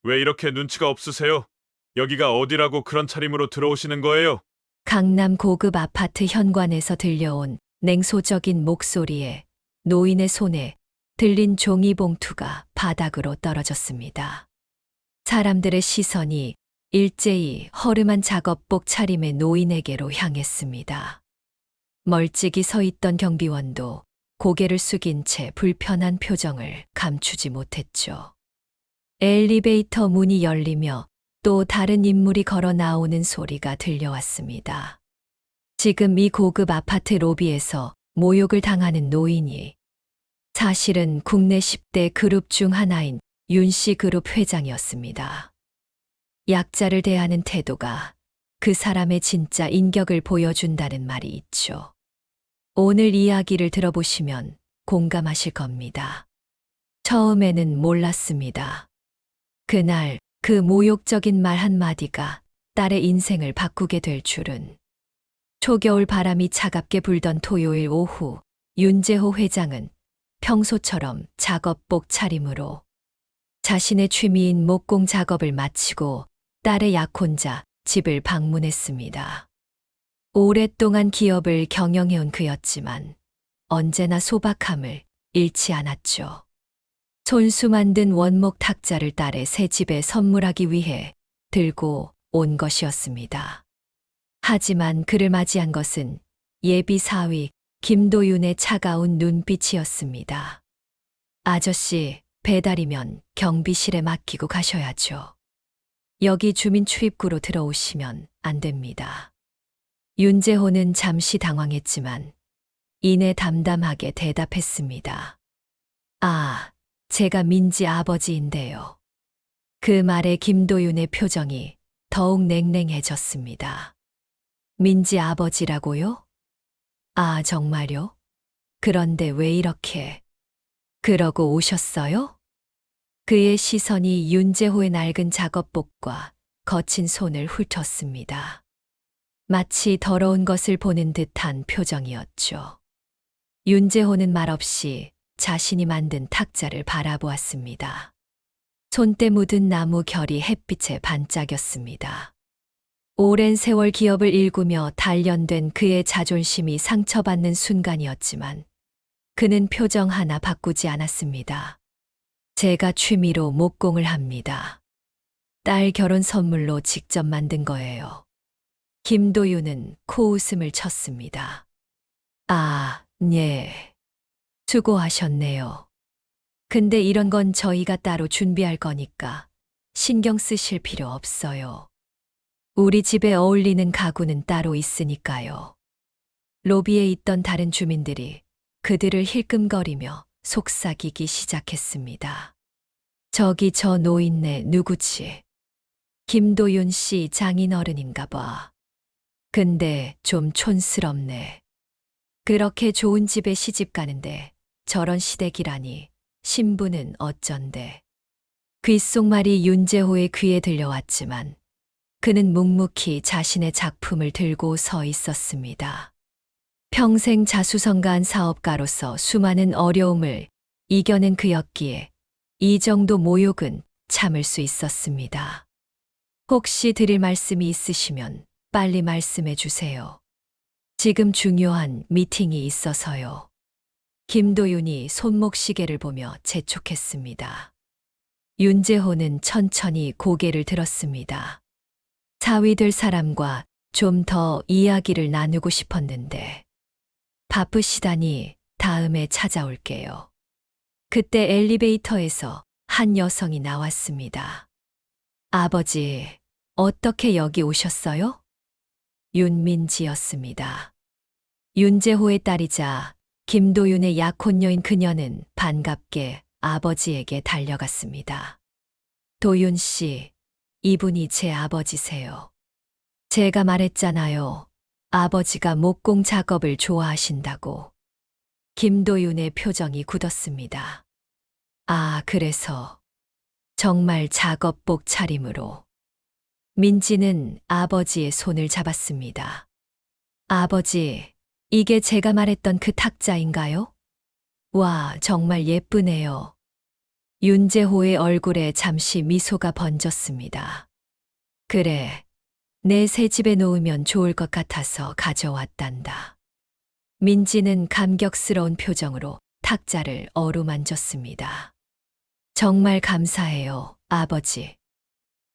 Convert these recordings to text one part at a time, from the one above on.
왜 이렇게 눈치가 없으세요? 여기가 어디라고 그런 차림으로 들어오시는 거예요? 강남 고급 아파트 현관에서 들려온 냉소적인 목소리에 노인의 손에 들린 종이봉투가 바닥으로 떨어졌습니다. 사람들의 시선이 일제히 허름한 작업복 차림의 노인에게로 향했습니다. 멀찍이 서 있던 경비원도 고개를 숙인 채 불편한 표정을 감추지 못했죠. 엘리베이터 문이 열리며 또 다른 인물이 걸어 나오는 소리가 들려왔습니다. 지금 이 고급 아파트 로비에서 모욕을 당하는 노인이 사실은 국내 10대 그룹 중 하나인 윤씨 그룹 회장이었습니다. 약자를 대하는 태도가 그 사람의 진짜 인격을 보여준다는 말이 있죠. 오늘 이야기를 들어보시면 공감하실 겁니다. 처음에는 몰랐습니다. 그날 그 모욕적인 말 한마디가 딸의 인생을 바꾸게 될 줄은. 초겨울 바람이 차갑게 불던 토요일 오후, 윤재호 회장은 평소처럼 작업복 차림으로 자신의 취미인 목공 작업을 마치고 딸의 약혼자 집을 방문했습니다. 오랫동안 기업을 경영해온 그였지만 언제나 소박함을 잃지 않았죠. 손수 만든 원목 탁자를 딸의 새 집에 선물하기 위해 들고 온 것이었습니다. 하지만 그를 맞이한 것은 예비 사위 김도윤의 차가운 눈빛이었습니다. 아저씨, 배달이면 경비실에 맡기고 가셔야죠. 여기 주민 출입구로 들어오시면 안 됩니다. 윤재호는 잠시 당황했지만 이내 담담하게 대답했습니다. 아, 제가 민지 아버지인데요. 그 말에 김도윤의 표정이 더욱 냉랭해졌습니다. 민지 아버지라고요? 아, 정말요? 그런데 왜 이렇게 그러고 오셨어요? 그의 시선이 윤재호의 낡은 작업복과 거친 손을 훑었습니다. 마치 더러운 것을 보는 듯한 표정이었죠. 윤재호는 말없이 자신이 만든 탁자를 바라보았습니다. 손때 묻은 나무 결이 햇빛에 반짝였습니다. 오랜 세월 기업을 일구며 단련된 그의 자존심이 상처받는 순간이었지만 그는 표정 하나 바꾸지 않았습니다. 제가 취미로 목공을 합니다. 딸 결혼 선물로 직접 만든 거예요. 김도윤은 코웃음을 쳤습니다. 아, 예. 수고하셨네요. 근데 이런 건 저희가 따로 준비할 거니까 신경 쓰실 필요 없어요. 우리 집에 어울리는 가구는 따로 있으니까요. 로비에 있던 다른 주민들이 그들을 힐끔거리며 속삭이기 시작했습니다. 저기 저 노인네 누구지? 김도윤 씨 장인어른인가 봐. 근데 좀 촌스럽네. 그렇게 좋은 집에 시집 가는데 저런 시댁이라니 신부는 어쩐데. 귓속말이 윤재호의 귀에 들려왔지만 그는 묵묵히 자신의 작품을 들고 서 있었습니다. 평생 자수성가한 사업가로서 수많은 어려움을 이겨낸 그였기에 이 정도 모욕은 참을 수 있었습니다. 혹시 드릴 말씀이 있으시면 빨리 말씀해 주세요. 지금 중요한 미팅이 있어서요. 김도윤이 손목시계를 보며 재촉했습니다. 윤재호는 천천히 고개를 들었습니다. 사위 될 사람과 좀 더 이야기를 나누고 싶었는데 바쁘시다니 다음에 찾아올게요. 그때 엘리베이터에서 한 여성이 나왔습니다. 아버지, 어떻게 여기 오셨어요? 윤민지였습니다. 윤재호의 딸이자 김도윤의 약혼녀인 그녀는 반갑게 아버지에게 달려갔습니다. 도윤 씨, 이분이 제 아버지세요. 제가 말했잖아요. 아버지가 목공 작업을 좋아하신다고. 김도윤의 표정이 굳었습니다. 아, 그래서 정말 작업복 차림으로. 민지는 아버지의 손을 잡았습니다. 아버지, 이게 제가 말했던 그 탁자인가요? 와, 정말 예쁘네요. 윤재호의 얼굴에 잠시 미소가 번졌습니다. 그래, 내 새 집에 놓으면 좋을 것 같아서 가져왔단다. 민지는 감격스러운 표정으로 탁자를 어루만졌습니다. 정말 감사해요, 아버지.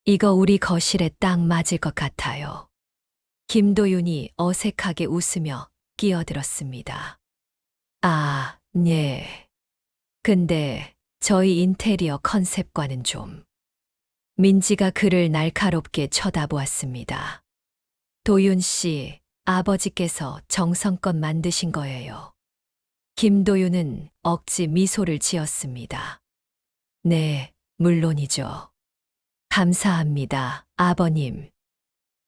이거 우리 거실에 딱 맞을 것 같아요. 김도윤이 어색하게 웃으며 끼어들었습니다. 아, 네. 근데 저희 인테리어 컨셉과는 좀. 민지가 그를 날카롭게 쳐다보았습니다. 도윤 씨, 아버지께서 정성껏 만드신 거예요. 김도윤은 억지 미소를 지었습니다. 네, 물론이죠. 감사합니다, 아버님.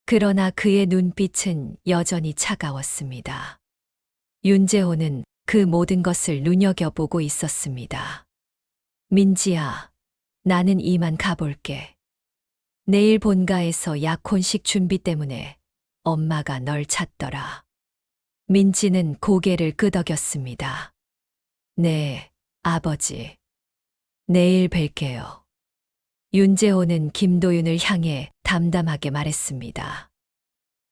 그러나 그의 눈빛은 여전히 차가웠습니다. 윤재호는 그 모든 것을 눈여겨보고 있었습니다. 민지야, 나는 이만 가볼게. 내일 본가에서 약혼식 준비 때문에 엄마가 널 찾더라. 민지는 고개를 끄덕였습니다. 네, 아버지. 내일 뵐게요. 윤재호는 김도윤을 향해 담담하게 말했습니다.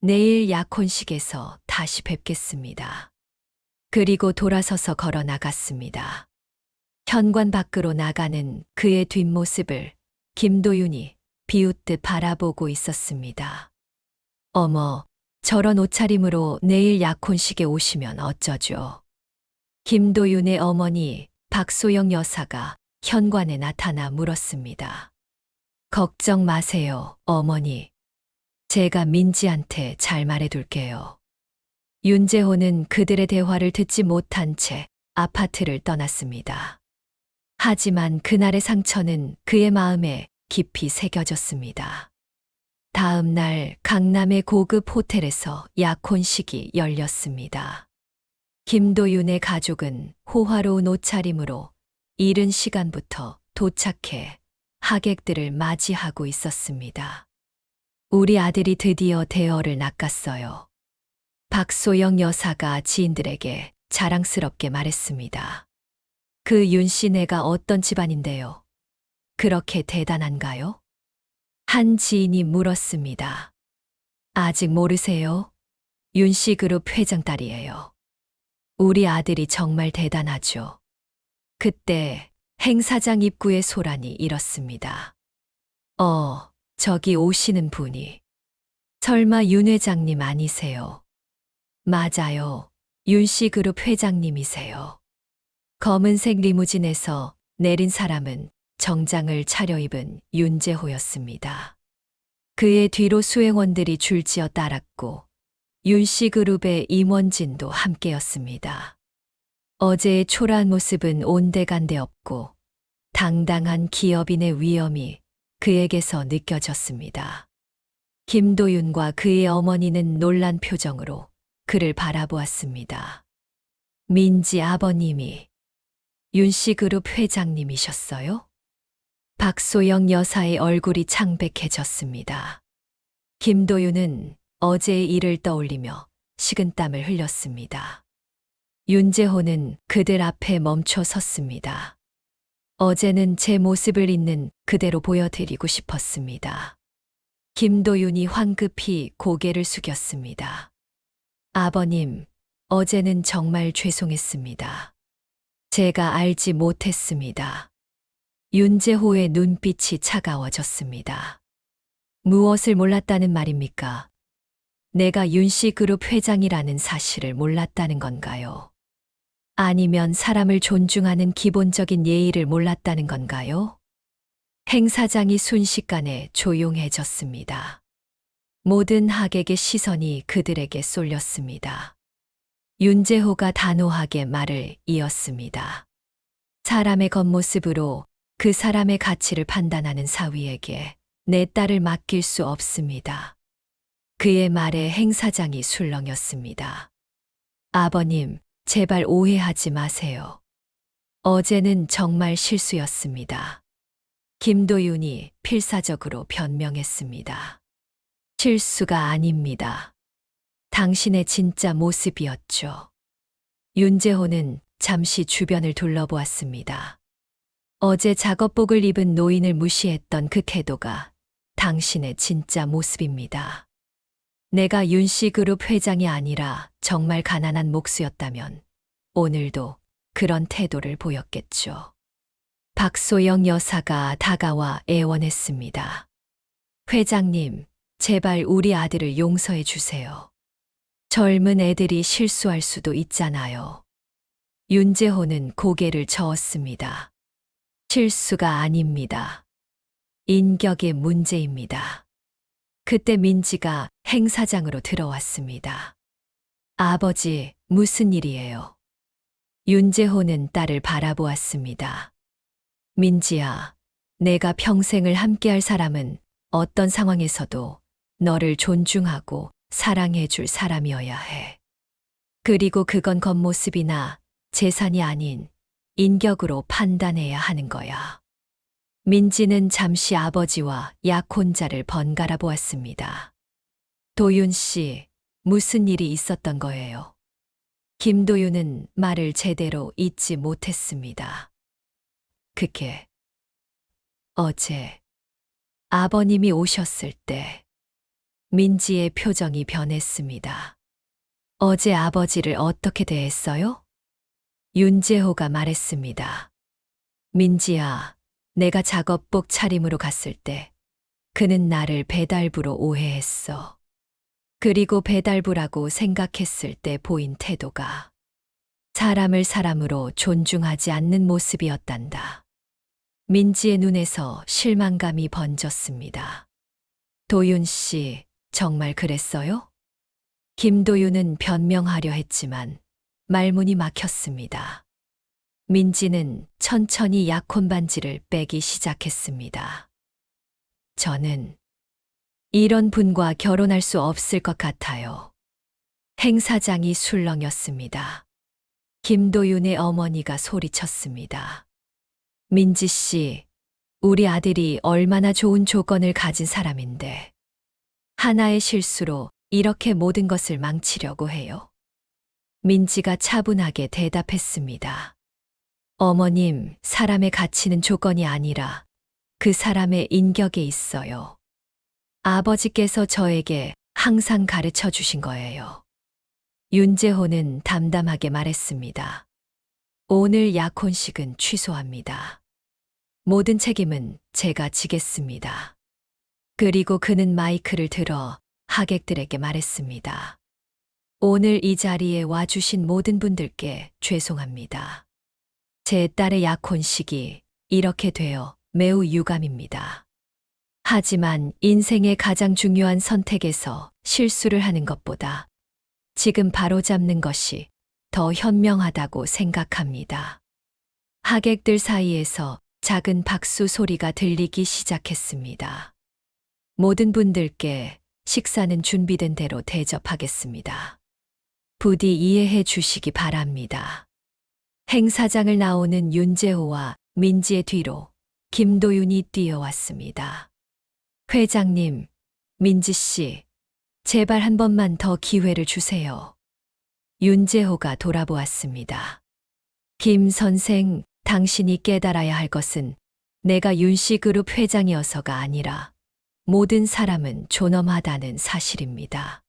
내일 약혼식에서 다시 뵙겠습니다. 그리고 돌아서서 걸어 나갔습니다. 현관 밖으로 나가는 그의 뒷모습을 김도윤이 비웃듯 바라보고 있었습니다. 어머, 저런 옷차림으로 내일 약혼식에 오시면 어쩌죠? 김도윤의 어머니 박소영 여사가 현관에 나타나 물었습니다. 걱정 마세요, 어머니. 제가 민지한테 잘 말해둘게요. 윤재호는 그들의 대화를 듣지 못한 채 아파트를 떠났습니다. 하지만 그날의 상처는 그의 마음에 깊이 새겨졌습니다. 다음 날 강남의 고급 호텔에서 약혼식이 열렸습니다. 김도윤의 가족은 호화로운 옷차림으로 이른 시간부터 도착해 하객들을 맞이하고 있었습니다. 우리 아들이 드디어 대어를 낚았어요. 박소영 여사가 지인들에게 자랑스럽게 말했습니다. 그 윤 씨네가 어떤 집안인데요? 그렇게 대단한가요? 한 지인이 물었습니다. 아직 모르세요? 윤 씨 그룹 회장 딸이에요. 우리 아들이 정말 대단하죠. 그때 행사장 입구에 소란이 일었습니다. 저기 오시는 분이. 설마 윤 회장님 아니세요? 맞아요. 윤 씨 그룹 회장님이세요. 검은색 리무진에서 내린 사람은 정장을 차려입은 윤재호였습니다. 그의 뒤로 수행원들이 줄지어 따랐고 윤 씨 그룹의 임원진도 함께였습니다. 어제의 초라한 모습은 온데간데 없고 당당한 기업인의 위엄이 그에게서 느껴졌습니다. 김도윤과 그의 어머니는 놀란 표정으로 그를 바라보았습니다. 민지 아버님이 윤 씨 그룹 회장님이셨어요? 박소영 여사의 얼굴이 창백해졌습니다. 김도윤은 어제의 일을 떠올리며 식은땀을 흘렸습니다. 윤재호는 그들 앞에 멈춰 섰습니다. 어제는 제 모습을 있는 그대로 보여드리고 싶었습니다. 김도윤이 황급히 고개를 숙였습니다. 아버님, 어제는 정말 죄송했습니다. 제가 알지 못했습니다. 윤재호의 눈빛이 차가워졌습니다. 무엇을 몰랐다는 말입니까? 내가 윤 씨 그룹 회장이라는 사실을 몰랐다는 건가요? 아니면 사람을 존중하는 기본적인 예의를 몰랐다는 건가요? 행사장이 순식간에 조용해졌습니다. 모든 하객의 시선이 그들에게 쏠렸습니다. 윤재호가 단호하게 말을 이었습니다. 사람의 겉모습으로 그 사람의 가치를 판단하는 사위에게 내 딸을 맡길 수 없습니다. 그의 말에 행사장이 술렁였습니다. 아버님, 제발 오해하지 마세요. 어제는 정말 실수였습니다. 김도윤이 필사적으로 변명했습니다. 실수가 아닙니다. 당신의 진짜 모습이었죠. 윤재호는 잠시 주변을 둘러보았습니다. 어제 작업복을 입은 노인을 무시했던 그 태도가 당신의 진짜 모습입니다. 내가 윤씨그룹 회장이 아니라 정말 가난한 목수였다면 오늘도 그런 태도를 보였겠죠. 박소영 여사가 다가와 애원했습니다. 회장님, 제발 우리 아들을 용서해 주세요. 젊은 애들이 실수할 수도 있잖아요. 윤재호는 고개를 저었습니다. 실수가 아닙니다. 인격의 문제입니다. 그때 민지가 행사장으로 들어왔습니다. 아버지, 무슨 일이에요? 윤재호는 딸을 바라보았습니다. 민지야, 내가 평생을 함께할 사람은 어떤 상황에서도 너를 존중하고 사랑해줄 사람이어야 해. 그리고 그건 겉모습이나 재산이 아닌 인격으로 판단해야 하는 거야. 민지는 잠시 아버지와 약혼자를 번갈아 보았습니다. 도윤 씨, 무슨 일이 있었던 거예요? 김도윤은 말을 제대로 잇지 못했습니다. 그게 어제 아버님이 오셨을 때 민지의 표정이 변했습니다. 어제 아버지를 어떻게 대했어요? 윤재호가 말했습니다. 민지야, 내가 작업복 차림으로 갔을 때 그는 나를 배달부로 오해했어. 그리고 배달부라고 생각했을 때 보인 태도가 사람을 사람으로 존중하지 않는 모습이었단다. 민지의 눈에서 실망감이 번졌습니다. 도윤 씨, 정말 그랬어요? 김도윤은 변명하려 했지만 말문이 막혔습니다. 민지는 천천히 약혼 반지를 빼기 시작했습니다. 저는 이런 분과 결혼할 수 없을 것 같아요. 행사장이 술렁였습니다. 김도윤의 어머니가 소리쳤습니다. 민지 씨, 우리 아들이 얼마나 좋은 조건을 가진 사람인데 하나의 실수로 이렇게 모든 것을 망치려고 해요. 민지가 차분하게 대답했습니다. 어머님, 사람의 가치는 조건이 아니라 그 사람의 인격에 있어요. 아버지께서 저에게 항상 가르쳐 주신 거예요. 윤재호는 담담하게 말했습니다. 오늘 약혼식은 취소합니다. 모든 책임은 제가 지겠습니다. 그리고 그는 마이크를 들어 하객들에게 말했습니다. 오늘 이 자리에 와주신 모든 분들께 죄송합니다. 제 딸의 약혼식이 이렇게 되어 매우 유감입니다. 하지만 인생의 가장 중요한 선택에서 실수를 하는 것보다 지금 바로잡는 것이 더 현명하다고 생각합니다. 하객들 사이에서 작은 박수 소리가 들리기 시작했습니다. 모든 분들께 식사는 준비된 대로 대접하겠습니다. 부디 이해해 주시기 바랍니다. 행사장을 나오는 윤재호와 민지의 뒤로 김도윤이 뛰어왔습니다. 회장님, 민지 씨, 제발 한 번만 더 기회를 주세요. 윤재호가 돌아보았습니다. 김 선생, 당신이 깨달아야 할 것은 내가 윤씨그룹 회장이어서가 아니라 모든 사람은 존엄하다는 사실입니다.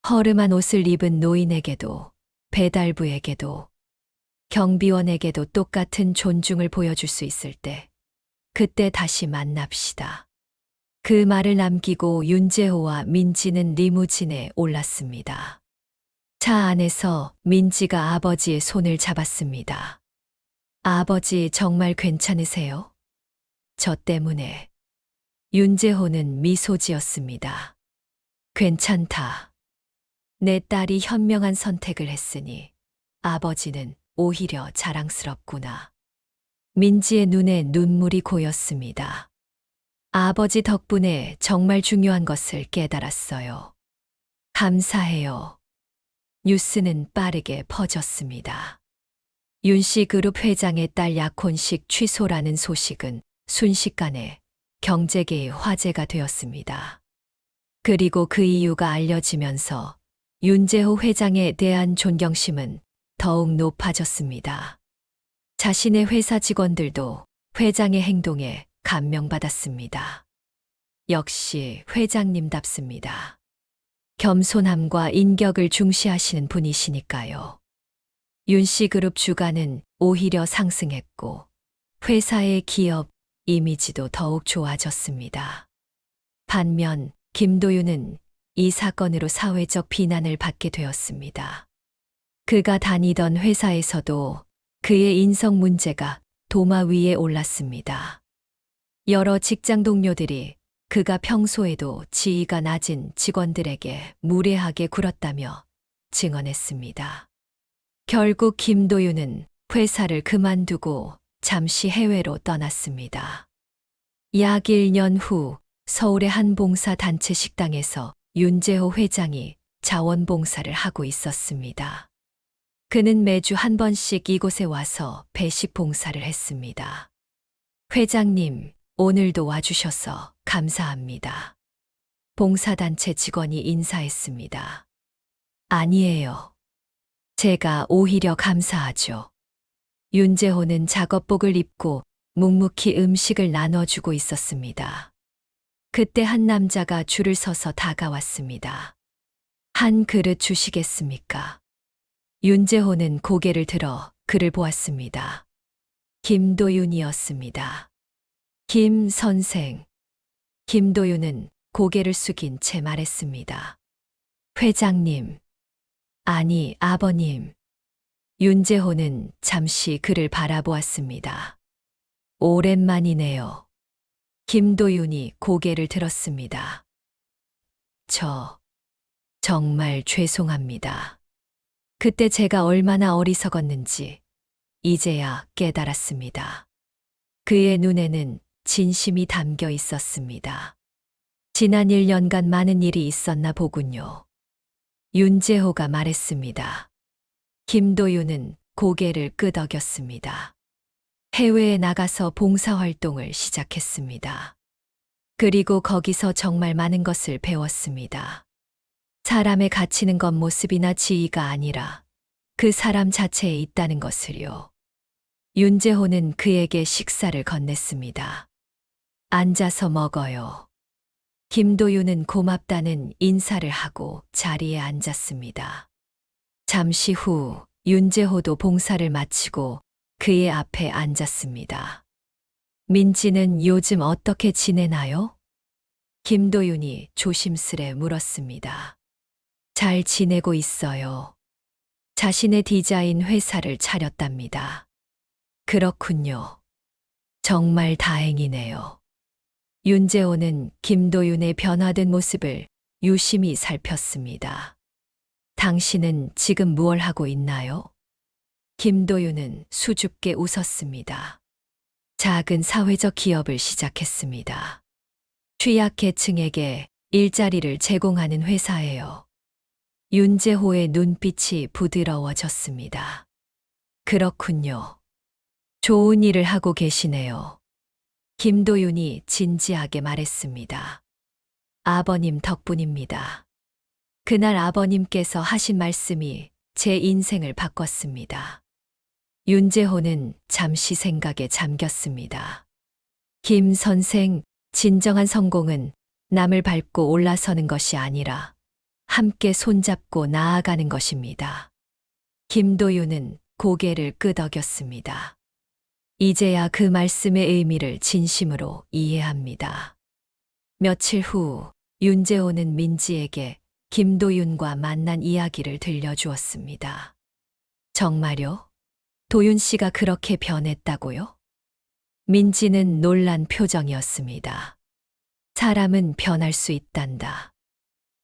허름한 옷을 입은 노인에게도, 배달부에게도, 경비원에게도 똑같은 존중을 보여줄 수 있을 때, 그때 다시 만납시다. 그 말을 남기고 윤재호와 민지는 리무진에 올랐습니다. 차 안에서 민지가 아버지의 손을 잡았습니다. 아버지 정말 괜찮으세요? 저 때문에. 윤재호는 미소 지었습니다. 괜찮다. 내 딸이 현명한 선택을 했으니 아버지는 오히려 자랑스럽구나. 민지의 눈에 눈물이 고였습니다. 아버지 덕분에 정말 중요한 것을 깨달았어요. 감사해요. 뉴스는 빠르게 퍼졌습니다. 윤씨그룹 회장의 딸 약혼식 취소라는 소식은 순식간에 경제계의 화제가 되었습니다. 그리고 그 이유가 알려지면서 윤재호 회장에 대한 존경심은 더욱 높아졌습니다. 자신의 회사 직원들도 회장의 행동에 감명받았습니다. 역시 회장님답습니다. 겸손함과 인격을 중시하시는 분이시니까요. 윤씨그룹 주가는 오히려 상승했고 회사의 기업 이미지도 더욱 좋아졌습니다. 반면 김도윤은 이 사건으로 사회적 비난을 받게 되었습니다. 그가 다니던 회사에서도 그의 인성 문제가 도마 위에 올랐습니다. 여러 직장 동료들이 그가 평소에도 지위가 낮은 직원들에게 무례하게 굴었다며 증언했습니다. 결국 김도윤은 회사를 그만두고 잠시 해외로 떠났습니다. 약 1년 후 서울의 한 봉사단체 식당에서 윤재호 회장이 자원봉사를 하고 있었습니다. 그는 매주 한 번씩 이곳에 와서 배식 봉사를 했습니다. 회장님, 오늘도 와주셔서 감사합니다. 봉사단체 직원이 인사했습니다. 아니에요. 제가 오히려 감사하죠. 윤재호는 작업복을 입고 묵묵히 음식을 나눠주고 있었습니다. 그때 한 남자가 줄을 서서 다가왔습니다. 한 그릇 주시겠습니까? 윤재호는 고개를 들어 그를 보았습니다. 김도윤이었습니다. 김 선생. 김도윤은 고개를 숙인 채 말했습니다. 회장님. 아니, 아버님. 윤재호는 잠시 그를 바라보았습니다. 오랜만이네요. 김도윤이 고개를 들었습니다. 정말 죄송합니다. 그때 제가 얼마나 어리석었는지 이제야 깨달았습니다. 그의 눈에는 진심이 담겨 있었습니다. 지난 1년간 많은 일이 있었나 보군요. 윤재호가 말했습니다. 김도윤은 고개를 끄덕였습니다. 해외에 나가서 봉사활동을 시작했습니다. 그리고 거기서 정말 많은 것을 배웠습니다. 사람의 가치는 겉모습이나 지위가 아니라 그 사람 자체에 있다는 것을요. 윤재호는 그에게 식사를 건넸습니다. 앉아서 먹어요. 김도윤은 고맙다는 인사를 하고 자리에 앉았습니다. 잠시 후 윤재호도 봉사를 마치고 그의 앞에 앉았습니다. 민지는 요즘 어떻게 지내나요? 김도윤이 조심스레 물었습니다. 잘 지내고 있어요. 자신의 디자인 회사를 차렸답니다. 그렇군요. 정말 다행이네요. 윤재호는 김도윤의 변화된 모습을 유심히 살폈습니다. 당신은 지금 무얼 하고 있나요? 김도윤은 수줍게 웃었습니다. 작은 사회적 기업을 시작했습니다. 취약계층에게 일자리를 제공하는 회사예요. 윤재호의 눈빛이 부드러워졌습니다. 그렇군요. 좋은 일을 하고 계시네요. 김도윤이 진지하게 말했습니다. 아버님 덕분입니다. 그날 아버님께서 하신 말씀이 제 인생을 바꿨습니다. 윤재호는 잠시 생각에 잠겼습니다. 김 선생, 진정한 성공은 남을 밟고 올라서는 것이 아니라 함께 손잡고 나아가는 것입니다. 김도윤은 고개를 끄덕였습니다. 이제야 그 말씀의 의미를 진심으로 이해합니다. 며칠 후 윤재호는 민지에게 김도윤과 만난 이야기를 들려주었습니다. 정말요? 도윤 씨가 그렇게 변했다고요? 민지는 놀란 표정이었습니다. 사람은 변할 수 있단다.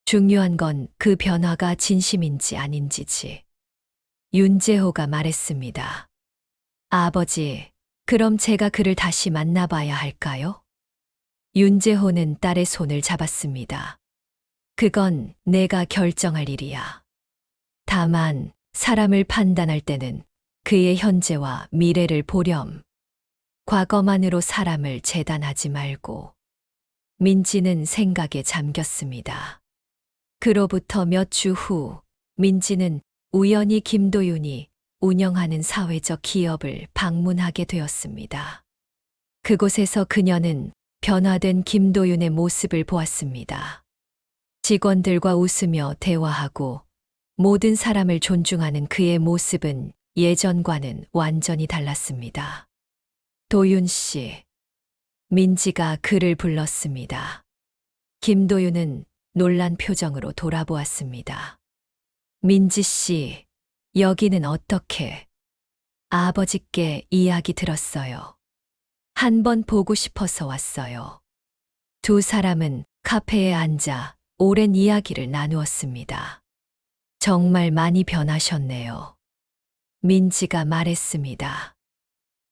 중요한 건 그 변화가 진심인지 아닌지지. 윤재호가 말했습니다. 아버지, 그럼 제가 그를 다시 만나봐야 할까요? 윤재호는 딸의 손을 잡았습니다. 그건 내가 결정할 일이야. 다만 사람을 판단할 때는 그의 현재와 미래를 보렴. 과거만으로 사람을 재단하지 말고. 민지는 생각에 잠겼습니다. 그로부터 몇 주 후 민지는 우연히 김도윤이 운영하는 사회적 기업을 방문하게 되었습니다. 그곳에서 그녀는 변화된 김도윤의 모습을 보았습니다. 직원들과 웃으며 대화하고 모든 사람을 존중하는 그의 모습은 예전과는 완전히 달랐습니다. 도윤 씨, 민지가 그를 불렀습니다. 김도윤은 놀란 표정으로 돌아보았습니다. 민지 씨, 여기는 어떻게? 아버지께 이야기 들었어요. 한번 보고 싶어서 왔어요. 두 사람은 카페에 앉아 오랜 이야기를 나누었습니다. 정말 많이 변하셨네요. 민지가 말했습니다.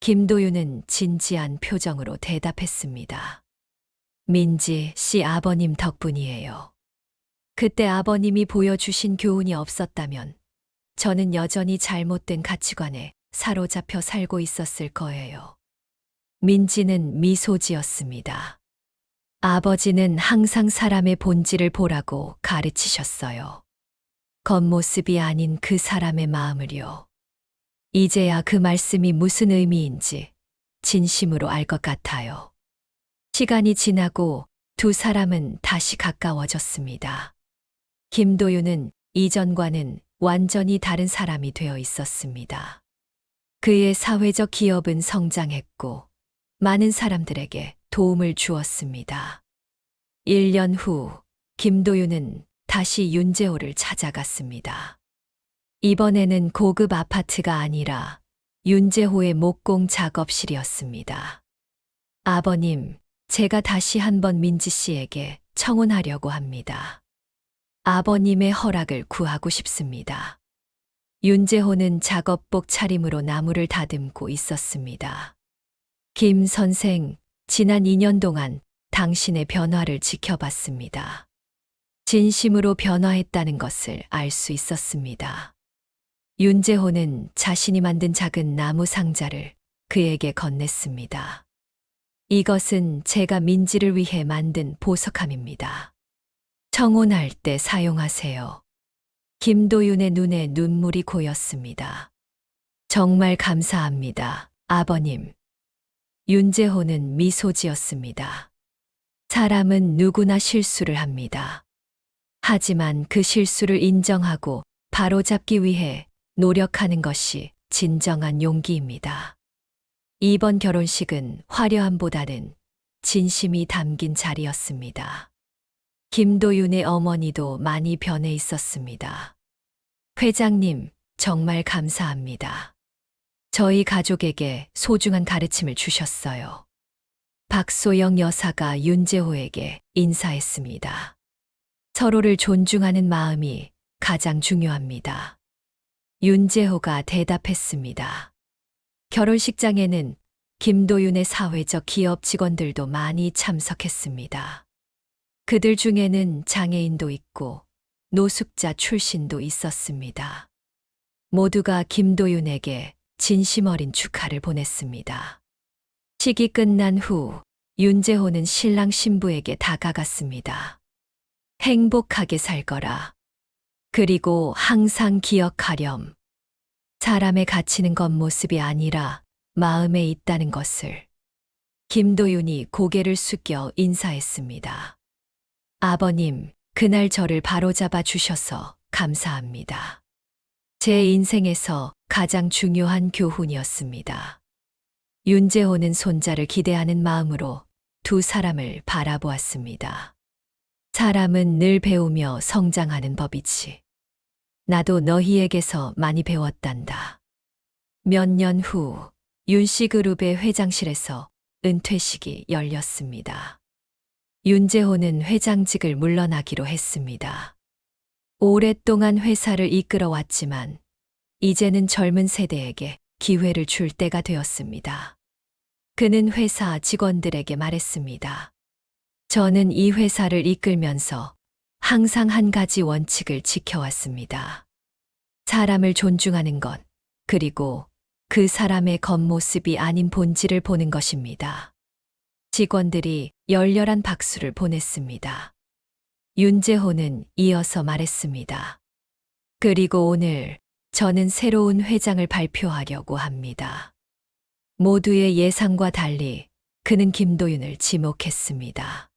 김도윤은 진지한 표정으로 대답했습니다. 민지 씨 아버님 덕분이에요. 그때 아버님이 보여주신 교훈이 없었다면 저는 여전히 잘못된 가치관에 사로잡혀 살고 있었을 거예요. 민지는 미소 지었습니다. 아버지는 항상 사람의 본질을 보라고 가르치셨어요. 겉모습이 아닌 그 사람의 마음을요. 이제야 그 말씀이 무슨 의미인지 진심으로 알 것 같아요. 시간이 지나고 두 사람은 다시 가까워졌습니다. 김도윤은 이전과는 완전히 다른 사람이 되어 있었습니다. 그의 사회적 기업은 성장했고 많은 사람들에게 도움을 주었습니다. 1년 후 김도윤은 다시 윤재호를 찾아갔습니다. 이번에는 고급 아파트가 아니라 윤재호의 목공 작업실이었습니다. 아버님, 제가 다시 한번 민지 씨에게 청혼하려고 합니다. 아버님의 허락을 구하고 싶습니다. 윤재호는 작업복 차림으로 나무를 다듬고 있었습니다. 김 선생, 지난 2년 동안 당신의 변화를 지켜봤습니다. 진심으로 변화했다는 것을 알 수 있었습니다. 윤재호는 자신이 만든 작은 나무 상자를 그에게 건넸습니다. 이것은 제가 민지를 위해 만든 보석함입니다. 청혼할 때 사용하세요. 김도윤의 눈에 눈물이 고였습니다. 정말 감사합니다, 아버님. 윤재호는 미소 지었습니다. 사람은 누구나 실수를 합니다. 하지만 그 실수를 인정하고 바로잡기 위해 노력하는 것이 진정한 용기입니다. 이번 결혼식은 화려함보다는 진심이 담긴 자리였습니다. 김도윤의 어머니도 많이 변해 있었습니다. 회장님, 정말 감사합니다. 저희 가족에게 소중한 가르침을 주셨어요. 박소영 여사가 윤재호에게 인사했습니다. 서로를 존중하는 마음이 가장 중요합니다. 윤재호가 대답했습니다. 결혼식장에는 김도윤의 사회적 기업 직원들도 많이 참석했습니다. 그들 중에는 장애인도 있고 노숙자 출신도 있었습니다. 모두가 김도윤에게 진심 어린 축하를 보냈습니다. 식이 끝난 후 윤재호는 신랑 신부에게 다가갔습니다. 행복하게 살 거라. 그리고 항상 기억하렴. 사람의 가치는 겉모습이 아니라 마음에 있다는 것을. 김도윤이 고개를 숙여 인사했습니다. 아버님, 그날 저를 바로잡아 주셔서 감사합니다. 제 인생에서 가장 중요한 교훈이었습니다. 윤재호는 손자를 기대하는 마음으로 두 사람을 바라보았습니다. 사람은 늘 배우며 성장하는 법이지. 나도 너희에게서 많이 배웠단다. 몇 년 후 윤씨그룹의 회장실에서 은퇴식이 열렸습니다. 윤재호는 회장직을 물러나기로 했습니다. 오랫동안 회사를 이끌어왔지만 이제는 젊은 세대에게 기회를 줄 때가 되었습니다. 그는 회사 직원들에게 말했습니다. 저는 이 회사를 이끌면서 항상 한 가지 원칙을 지켜왔습니다. 사람을 존중하는 것, 그리고 그 사람의 겉모습이 아닌 본질을 보는 것입니다. 직원들이 열렬한 박수를 보냈습니다. 윤재호는 이어서 말했습니다. 그리고 오늘 저는 새로운 회장을 발표하려고 합니다. 모두의 예상과 달리 그는 김도윤을 지목했습니다.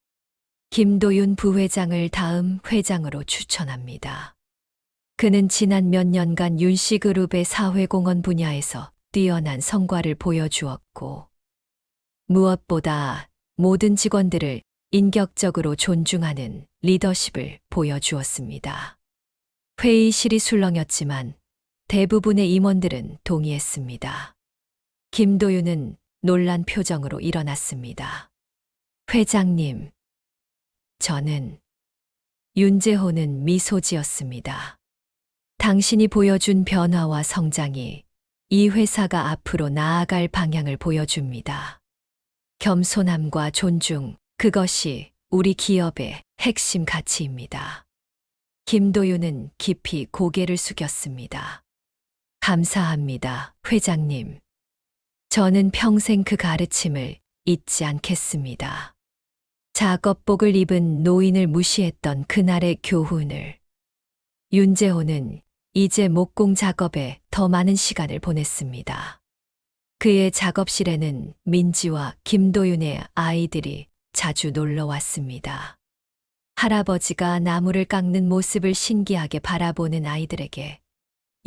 김도윤 부회장을 다음 회장으로 추천합니다. 그는 지난 몇 년간 윤씨그룹의 사회공헌 분야에서 뛰어난 성과를 보여주었고, 무엇보다 모든 직원들을 인격적으로 존중하는 리더십을 보여주었습니다. 회의실이 술렁였지만 대부분의 임원들은 동의했습니다. 김도윤은 놀란 표정으로 일어났습니다. 회장님, 저는 윤재호는 미소 지었습니다. 당신이 보여준 변화와 성장이 이 회사가 앞으로 나아갈 방향을 보여줍니다. 겸손함과 존중, 그것이 우리 기업의 핵심 가치입니다. 김도윤은 깊이 고개를 숙였습니다. 감사합니다, 회장님. 저는 평생 그 가르침을 잊지 않겠습니다. 작업복을 입은 노인을 무시했던 그날의 교훈을. 윤재호는 이제 목공 작업에 더 많은 시간을 보냈습니다. 그의 작업실에는 민지와 김도윤의 아이들이 자주 놀러 왔습니다. 할아버지가 나무를 깎는 모습을 신기하게 바라보는 아이들에게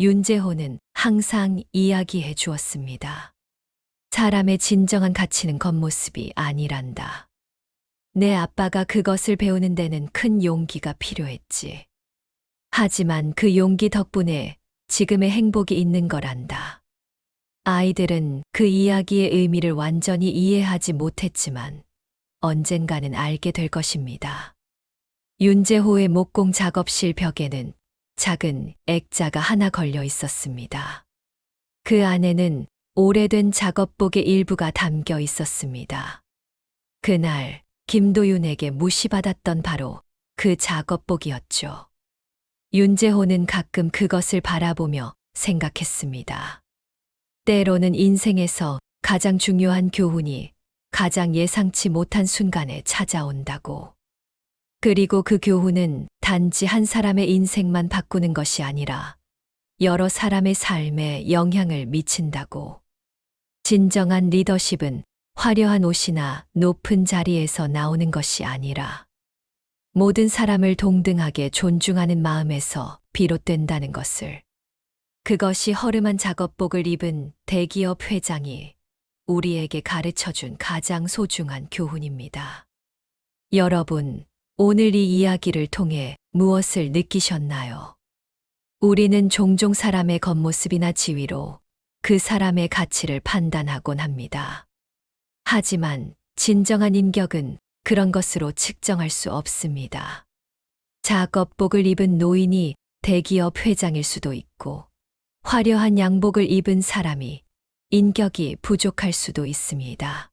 윤재호는 항상 이야기해 주었습니다. 사람의 진정한 가치는 겉모습이 아니란다. 내 아빠가 그것을 배우는 데는 큰 용기가 필요했지. 하지만 그 용기 덕분에 지금의 행복이 있는 거란다. 아이들은 그 이야기의 의미를 완전히 이해하지 못했지만 언젠가는 알게 될 것입니다. 윤재호의 목공 작업실 벽에는 작은 액자가 하나 걸려 있었습니다. 그 안에는 오래된 작업복의 일부가 담겨 있었습니다. 그날 김도윤에게 무시받았던 바로 그 작업복이었죠. 윤재호는 가끔 그것을 바라보며 생각했습니다. 때로는 인생에서 가장 중요한 교훈이 가장 예상치 못한 순간에 찾아온다고. 그리고 그 교훈은 단지 한 사람의 인생만 바꾸는 것이 아니라 여러 사람의 삶에 영향을 미친다고. 진정한 리더십은 화려한 옷이나 높은 자리에서 나오는 것이 아니라 모든 사람을 동등하게 존중하는 마음에서 비롯된다는 것을. 그것이 허름한 작업복을 입은 대기업 회장이 우리에게 가르쳐준 가장 소중한 교훈입니다. 여러분, 오늘 이 이야기를 통해 무엇을 느끼셨나요? 우리는 종종 사람의 겉모습이나 지위로 그 사람의 가치를 판단하곤 합니다. 하지만 진정한 인격은 그런 것으로 측정할 수 없습니다. 작업복을 입은 노인이 대기업 회장일 수도 있고, 화려한 양복을 입은 사람이 인격이 부족할 수도 있습니다.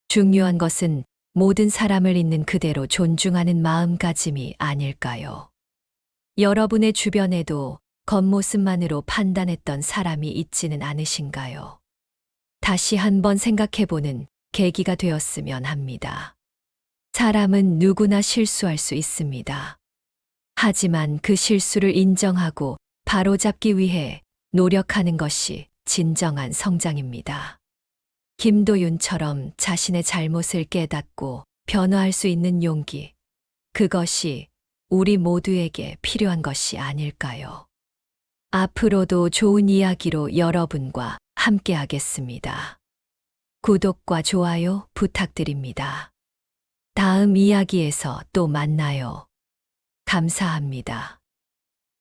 중요한 것은 모든 사람을 있는 그대로 존중하는 마음가짐이 아닐까요? 여러분의 주변에도 겉모습만으로 판단했던 사람이 있지는 않으신가요? 다시 한번 생각해보는 계기가 되었으면 합니다. 사람은 누구나 실수할 수 있습니다. 하지만 그 실수를 인정하고 바로잡기 위해 노력하는 것이 진정한 성장입니다. 김도윤처럼 자신의 잘못을 깨닫고 변화할 수 있는 용기, 그것이 우리 모두에게 필요한 것이 아닐까요? 앞으로도 좋은 이야기로 여러분과 함께 하겠습니다. 구독과 좋아요 부탁드립니다. 다음 이야기에서 또 만나요. 감사합니다.